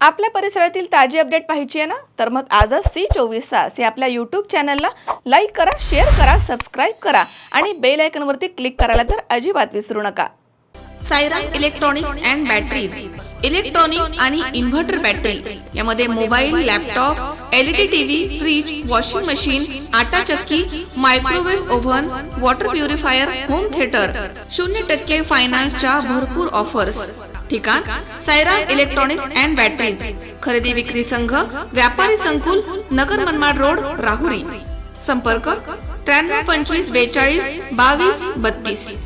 आपल्या परिसरातील ताजी अपडेट पाहिजे आहे ना, तर मग आजच C24 तास या आपल्या यूट्यूब चॅनलला लाईक करा, शेअर करा, सबस्क्राईब करा आणि बेल आयकॉनवरती क्लिक करायला तर अजिबात विसरू नका. Siren Electronics and Batteries, electronic आणि इन्व्हर्टर बॅटरी यामध्ये mobile, laptop, LED TV, fridge, washing machine, आटा चक्की, microwave oven, water purifier, home theatre, 0% फायनान्सच्या भरपूर ऑफर्स. ठिकाण सायरन इलेक्ट्रॉनिक्स अँड बॅटरीज, खरेदी विक्री संघ, व्यापारी संकुल, नगर मनमाड रोड, राहुरी. संपर्क 93 25 42 22 32.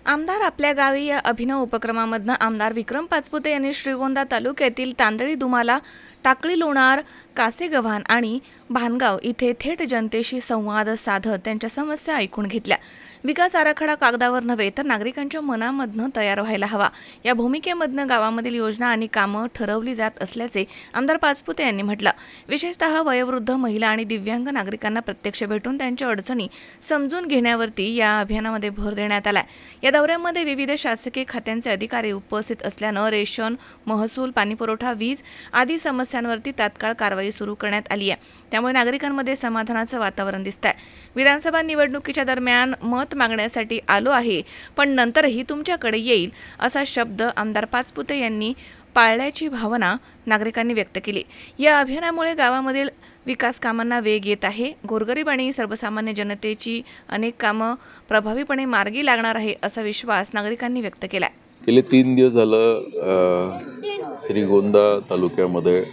आमदार आपल्या गावी या अभिनव उपक्रमामधनं आमदार विक्रम पाचपुते यांनी श्रीगोंदा तालुक्यातील तांदळी, दुमाला, टाकळी, लोणार, कासेगव्हाण आणि भानगाव इथे थेट जनतेशी संवाद साधत त्यांच्या समस्या ऐकून घेतल्या. विकास आराखडा कागदावर नव्हे तर नागरिकांच्या मनामधनं तयार व्हायला हवा या भूमिकेमधनं गावामधील योजना आणि कामं ठरवली जात असल्याचे आमदार पाचपुते यांनी म्हटलं. विशेषतः वयोवृद्ध, महिला आणि दिव्यांग नागरिकांना प्रत्यक्ष भेटून त्यांच्या अडचणी समजून घेण्यावरती या अभियानामध्ये भर देण्यात आलाय. या दौऱ्यामध्ये विविध शासकीय खात्यांचे अधिकारी उपस्थित असल्यानं रेशन, महसूल, पाणीपुरवठा, वीज आदी समस्यांवरती तात्काळ कारवाई सुरू करण्यात आली आहे. त्यामुळे नागरिकांमध्ये समाधानाचं वातावरण दिसतंय. विधानसभा निवडणुकीच्या दरम्यान मत मागण्यासाठी आलो आहे, पण नंतरही तुमच्याकडे येईल असा शब्द आमदार पाचपुते यांनी पाळल्याची भावना नागरिकांनी व्यक्त केली. या अभियानामुळे गावामधील विकास कामांना वेग येत आहे. गोरगरीब आणि सर्वसामान्य जनतेची अनेक कामं प्रभावीपणे मार्गी लागणार आहे असा विश्वास नागरिकांनी व्यक्त केला. गेले 3 दिवस झालं श्रीगोंदा तालुक्यामध्ये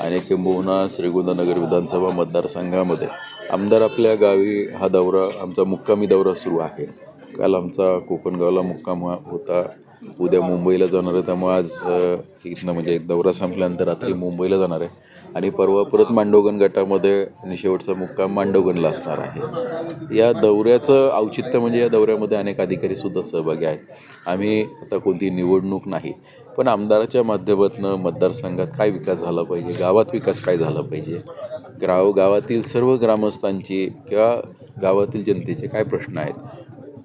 आणि किंबहुना श्रीगोंदा नगर विधानसभा मतदारसंघामध्ये आमदार आपल्या गावी हा दौरा, आमचा मुक्कामी दौरा सुरू आहे. काल आमचा कोकणगावला मुक्काम होता, उद्या मुंबईला जाणार आहे. त्यामुळे आज इथनं म्हणजे एक दौरा संपल्यानंतर रात्री मुंबईला जाणार आहे आणि परवा परत मांडवगण गटामध्ये आणि शेवटचा मुक्काम मांडवगणला असणार आहे. या दौऱ्याचं औचित्य म्हणजे या दौऱ्यामध्ये अनेक अधिकारीसुद्धा सहभागी आहेत. आम्ही आता कोणती निवडणूक नाही, पण आमदाराच्या माध्यमातून मतदारसंघात काय विकास झाला पाहिजे, गावात विकास काय झाला पाहिजे, गावातील सर्व ग्रामस्थांची किंवा गावातील जनतेचे काय प्रश्न आहेत.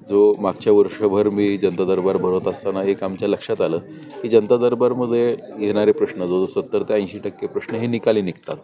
जो मागच्या वर्षभर मी जनता दरबार भरवत असताना एक आमच्या लक्षात आलं की जनता दरबारमध्ये येणारे प्रश्न जो 70 ते 80% प्रश्न हे निकाली निघतात.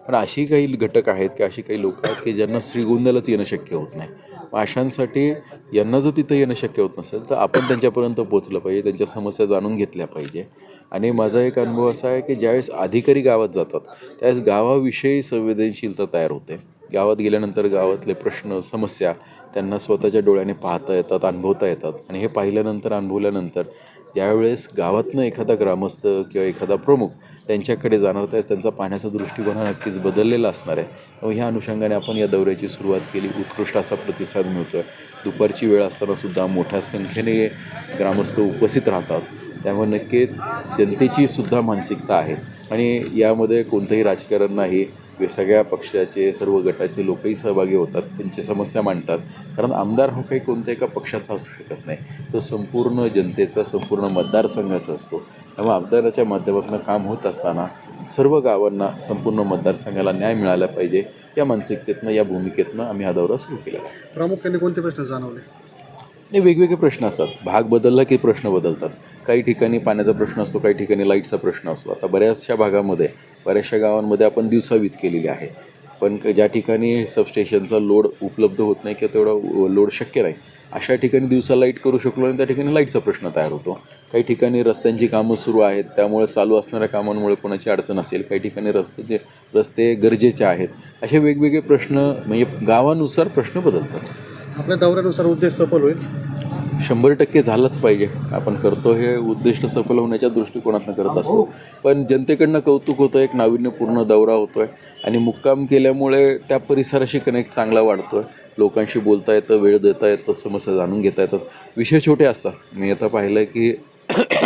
पण अशी काही घटक आहेत की अशी काही लोक आहेत की ज्यांना श्रीगोंद्यालाच येणं शक्य होत नाही. अशांसाठी यांना जर तिथं येणं शक्य होत नसेल तर आपण त्यांच्यापर्यंत पोचलं पाहिजे, त्यांच्या समस्या जाणून घेतल्या पाहिजे. आणि माझा एक अनुभव असा आहे की ज्यावेळेस अधिकारी गावात जातात त्यावेळेस गावाविषयी संवेदनशीलता तयार होते. गावात गेल्यानंतर गावातले प्रश्न, समस्या त्यांना स्वतःच्या डोळ्याने पाहता येतात, अनुभवता येतात. आणि हे पाहिल्यानंतर, अनुभवल्यानंतर ज्यावेळेस गावातनं एखादा ग्रामस्थ किंवा एखादा प्रमुख त्यांच्याकडे जाणार त्यावेळेस त्यांचा पाहण्याचा दृष्टिकोन हा नक्कीच बदललेला असणार आहे. त्यामुळे ह्या अनुषंगाने आपण या दौऱ्याची सुरुवात केली. उत्कृष्ट असा प्रतिसाद मिळतो आहे. दुपारची वेळ असतानासुद्धा मोठ्या संख्येने ग्रामस्थ उपस्थित राहतात. त्यामुळे नक्कीच जनतेची सुद्धा मानसिकता आहे आणि यामध्ये कोणतंही राजकारण नाही. सगळ्या पक्षाचे, सर्व गटाचे लोकही सहभागी होतात, त्यांची समस्या मांडतात. कारण आमदार हा काही कोणत्या एका पक्षाचा असू शकत नाही, तो संपूर्ण जनतेचा, संपूर्ण मतदारसंघाचा असतो. त्यामुळे आमदाराच्या माध्यमातून काम होत असताना सर्व गावांना, संपूर्ण मतदारसंघाला न्याय मिळाला पाहिजे या मानसिकतेतनं, या भूमिकेतनं आम्ही हा दौरा सुरू केला आहे. प्रामुख्याने कोणते प्रश्न जाणवले? आणि वेगवेगळे प्रश्न असतात. भाग बदलला की प्रश्न बदलतात. काही ठिकाणी पाण्याचा प्रश्न असतो, काही ठिकाणी लाईटचा प्रश्न असतो. आता बऱ्याचशा भागामध्ये, बऱ्याचशा गावांमध्ये आपण दिवसा वीज केलेली आहे, पण ज्या ठिकाणी सबस्टेशनचा लोड उपलब्ध होत नाही किंवा तेवढा लोड शक्य नाही अशा ठिकाणी दिवसा लाईट करू शकलो आणि त्या ठिकाणी लाईटचा प्रश्न तयार होतो. काही ठिकाणी रस्त्यांची कामं सुरू आहेत, त्यामुळे चालू असणाऱ्या कामांमुळे कोणाची अडचण असेल. काही ठिकाणी रस्ते गरजेचे आहेत. असे वेगवेगळे प्रश्न म्हणजे गावानुसार प्रश्न बदलतात. आपल्या दौऱ्यानुसार उद्देश सफल होईल? 100% झालंच पाहिजे. आपण करतो हे उद्दिष्ट सफल होण्याच्या दृष्टिकोनातून करत असतो. पण जनतेकडनं कौतुक होतं, एक नाविन्यपूर्ण दौरा होतो आहे आणि मुक्काम केल्यामुळे त्या परिसराशी कनेक्ट चांगला वाढतो आहे. लोकांशी बोलता येतं, वेळ देता येतं, समस्या जाणून घेता येतात. विषय छोटे असतात. मी आता पाहिलं की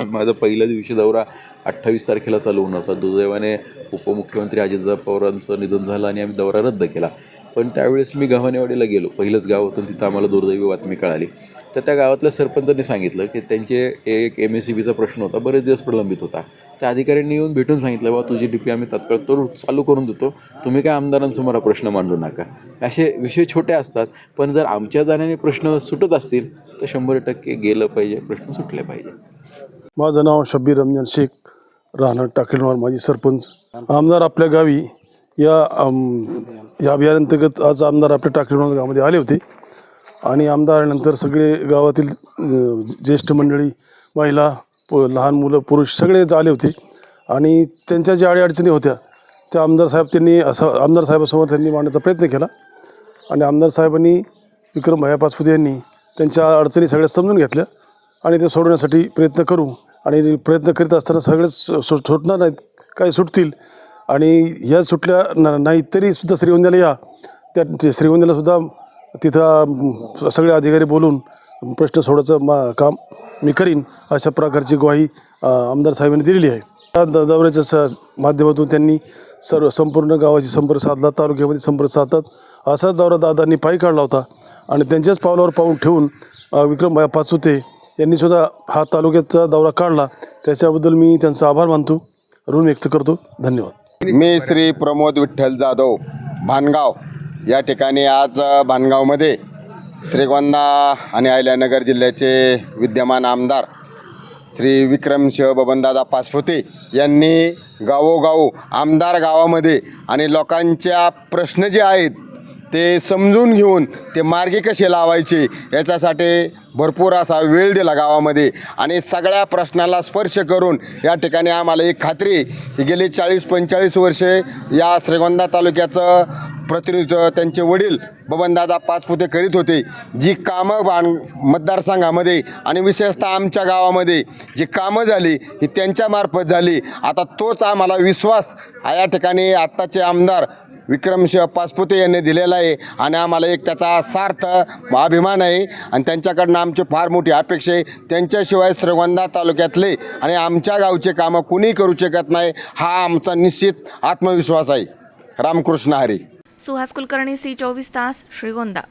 माझा पहिल्या दिवशी दौरा 28 तारखेला चालू होणार होता. दुर्दैवाने उपमुख्यमंत्री अजितदादा पवारांचं निधन झालं आणि आम्ही दौरा रद्द केला. पण त्यावेळेस मी गव्हाणेवाडीला गेलो. पहिलंच गाव होतं, तिथं आम्हाला दुर्दैवी बातमी कळाली. तर त्या गावातल्या सरपंचांनी सांगितलं की त्यांचे एक MSEBीचा प्रश्न होता, बरेच दिवस प्रलंबित होता. त्या अधिकाऱ्यांनी येऊन भेटून सांगितलं, बाबा तुझी DP आम्ही तात्काळ चालू करून देतो, तुम्ही काय आमदारांसमोर प्रश्न मांडू नका. असे विषय छोटे असतात, पण जर आमच्या जाण्याने प्रश्न सुटत असतील तर 100% गेलं पाहिजे, प्रश्न सुटले पाहिजे. माझं नाव शब्बीर रमजान शेख, राहणार टाकळीवाल माजी सरपंच. आमदार आपल्या गावी या अभियानांतर्गत आज आमदार आपल्या टाकळीवाल गावामध्ये आले होते आणि आमदार आल्यानंतर सगळे गावातील ज्येष्ठ मंडळी, महिला, लहान मुलं, पुरुष सगळे आले होते आणि त्यांच्या ज्या अडीअडचणी होत्या त्या आमदार साहेबासमोर त्यांनी मांडण्याचा प्रयत्न केला आणि आमदार साहेबांनी विक्रम भैया पाचपुते यांनी त्यांच्या अडचणी सगळ्या समजून घेतल्या आणि ते सोडवण्यासाठी प्रयत्न करू आणि प्रयत्न करीत असताना सगळेच सुटणार नाहीत, काही सुटतील आणि ह्या सुटल्या नाहीत तरी सुद्धा श्रीगोंद्याला या, त्या श्रीगोंद्यालासुद्धा तिथं सगळे अधिकारी बोलून प्रश्न सोडायचं काम मी करीन अशा प्रकारची ग्वाही आमदार साहेबांनी दिलेली आहे. या दौऱ्याच्या माध्यमातून त्यांनी संपूर्ण गावाशी संपर्क साधला, तालुक्यामध्ये संपर्क साधतात असाच दौरा दादांनी पायी काढला होता आणि त्यांच्याच पावलावर पाऊल ठेवून विक्रम भैया पाचपुते यांनीसुद्धा हा तालुक्याचा दौरा काढला. त्याच्याबद्दल मी त्यांचा आभार मानतो, ऋण व्यक्त करतो. धन्यवाद. मी श्री प्रमोद विठ्ठल जाधव, भानगाव या ठिकाणी आज भानगावमध्ये श्रीगोंदा आणि अहिल्यानगर जिल्ह्याचे विद्यमान आमदार श्री विक्रमसिंह बबनदादा पाचपुते यांनी गावोगाव आमदार गावामध्ये आणि लोकांच्या प्रश्न जे आहेत ते समजून घेऊन ते मार्गी कसे लावायचे याच्यासाठी भरपूर असा वेळ दिला गावामध्ये आणि सगळ्या प्रश्नाला स्पर्श करून या ठिकाणी आम्हाला एक खात्री की गेली 40-45 वर्षे या श्रीगोंदा तालुक्याचं प्रतिनिधित्व त्यांचे वडील बबनदादा पाचपुते करीत होते. जी कामं मतदारसंघामध्ये आणि विशेषतः आमच्या गावामध्ये जी कामं झाली ही त्यांच्यामार्फत झाली. आता तोच आम्हाला विश्वास या ठिकाणी आत्ताचे आमदार विक्रमसिंह पाचपुते यांनी दिलेला आहे आणि आम्हाला एक त्याचा सार्थ अभिमान आहे आणि त्यांच्याकडनं आमची फार मोठी अपेक्षा आहे. त्यांच्याशिवाय श्रीगोंदा तालुक्यातले आणि आमच्या गावचे कामं कुणी करू शकत नाही हा आमचा निश्चित आत्मविश्वास आहे. रामकृष्ण हरी. सुहास कुलकर्णी, सी 24 तास, श्रीगोंदा.